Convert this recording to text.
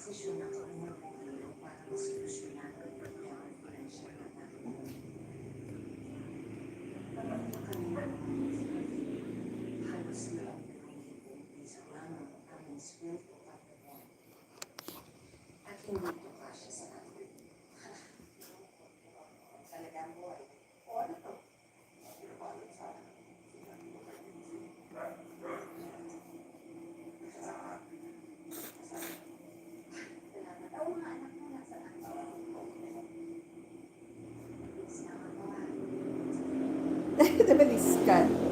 desisyon na kami magpapalito para masolusyonan ang problema ng financial na namin. Kapag na kami halos na ang piso lang ang aming sweldo kada buwan. At hindi ito kasya sa amin. Talagang buhay. O ano to? Diba, Liskan?